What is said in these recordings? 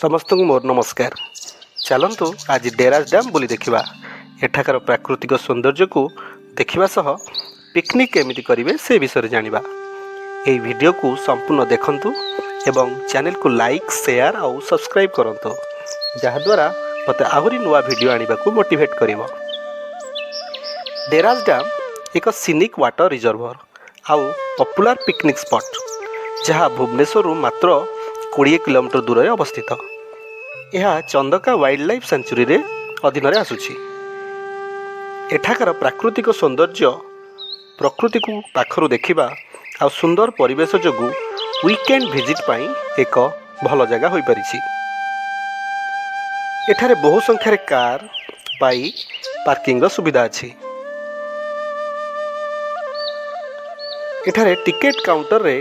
समस्त को मोर नमस्कार। चलतु आज डेरास डैम बुली देखा एठाकार प्राकृतिक सौंदर्य को देखा सह पिकनिक केमिति करेंगे से विषय जानिबा। एई वीडियो को संपूर्ण देखंतु एवं चैनल को लाइक शेयर और सब्सक्राइब करंतु जहाद्वारा मते आहुरी नुआ वीडियो आनिबा को मोटिवेट करिवो। डेरास डैम एक सीनिक वाटर रिजर्वर आउ पॉपुलर पिकनिक स्पॉट जहाँ भुवनेश्वर मात्र 20 किलोमीटर दूर अवस्थित। यह चंदका वाइल्ड लाइफ सेंचुरी रे अधीन रे आसुछि। एठाकार प्राकृतिक सौंदर्य प्रकृति को पाखरु देखिबा आ सुंदर परिवेश जोगु वीकेंड विजिट पाई एक भल जगह होई परिछि। एठारे बहु संख्यार कार बाइक पार्किंग सुविधा अछि। एठारे टिकेट काउंटर रे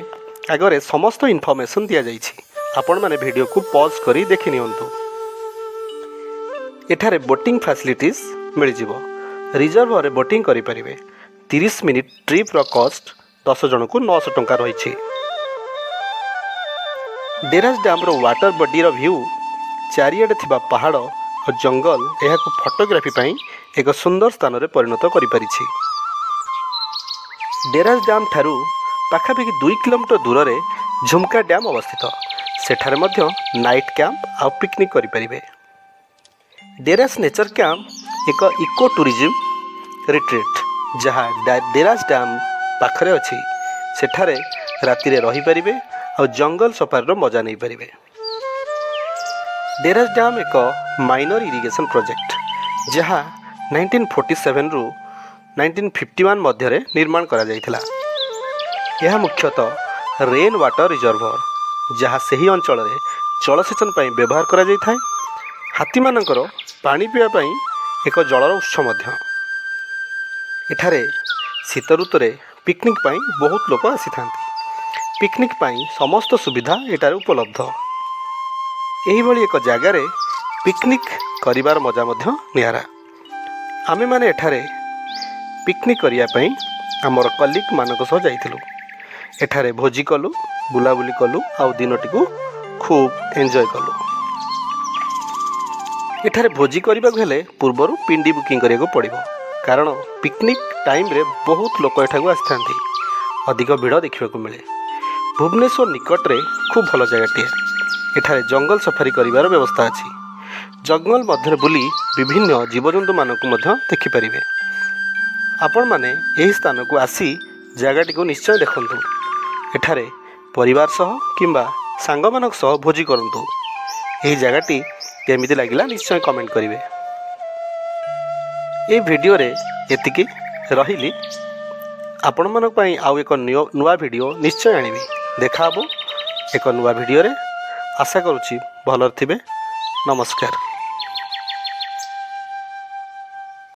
आगरे समस्त इनफॉरमेशन दिया जाइछि। आपण माने वीडियो को पॉज करी देखि नियंतु। एठारे बोटिंग फैसिलिटीज मिल जिवो। रिजर्वर रे बोटिंग करि परिबे। 30 मिनिट ट्रिप रो कॉस्ट 10 जन को 900 टंका रहिछि। डेरास डैम रो वाटर बॉडी रो व्यू चारियाडे थिबा पहाड़ और जंगल एहा को फोटोग्राफी पई एक सुंदर स्थान रे परिणत करि परिछि। डेरास डैम ठारू पाखापाखि 2 किलोमीटर दूर रे झुमका डैम अवस्थित। सेठारे मध्य नाइट कैंप आ पिकनिक करि परिबे। डेरास नेचर कैंप एक इको टूरिज्म रिट्रीट जहाँ डेरास डैम पाखरे अछि। सेठारे राति रे रही परिबे और जंगल सफारी रो मजा नै परिबे। डेरास डैम एक माइनर इरिगेशन प्रोजेक्ट जहाँ 1947 रु 1951 मध्य रे निर्माण करा जायथिला। यह मुख्यतः रेन वाटर रिजर्वर जहाँ सही अंचल में जलसेचन पर व्यवहार करा जाय थाए। हाथी मानकर पानी पीवा पाई एक जलर उत्स मध्य। एठारे शीत ऋतु रे पिकनिक पाई बहुत लोक आसी थांती। पिकनिक पाई समस्त सुविधा एटारे उपलब्ध। एही भली एक जगह रे पिकनिक करिवार मजा मध्य नियारा। आमे माने एठारे पिकनिक करिया पाई हमर कलीग मानक सह जाइथिलु। एठारे भोजी कलु बुलाबुली कलु आउ दिनटी को खूब एंजॉय कलु। एठारे भोजी करबा हेले पूर्वरु पिंडी बुकिंग करिया को पड़िबो कारण पिकनिक टाइम रे बहुत लोक एठाକୁ आस्थांती। अधिक भीड़ देखिबा को मिले। भुवनेश्वर निकट रे खूब भल जगहटी। एठारे जंगल सफारी करिवार व्यवस्था अछि। जंगल मध्य बुली विभिन्न जीवजंतु मानक मध्य देखि परिबे। आपण माने एही स्थान को आसी जगहटी को निश्चय देखंतु। एठारे परिवार सह किंबा सांग मानक सह भोजी करंतु। एही जगहटी केमिति लागिला निश्चय कमेंट करिवे। ए वीडियो रे एतिकी रहिली। आपण मानक पई आउ एक नुवा वीडियो निश्चय आनिबी। देखा हबो एक नुवा वीडियो रे। आशा करूची भलर थिबे। नमस्कार।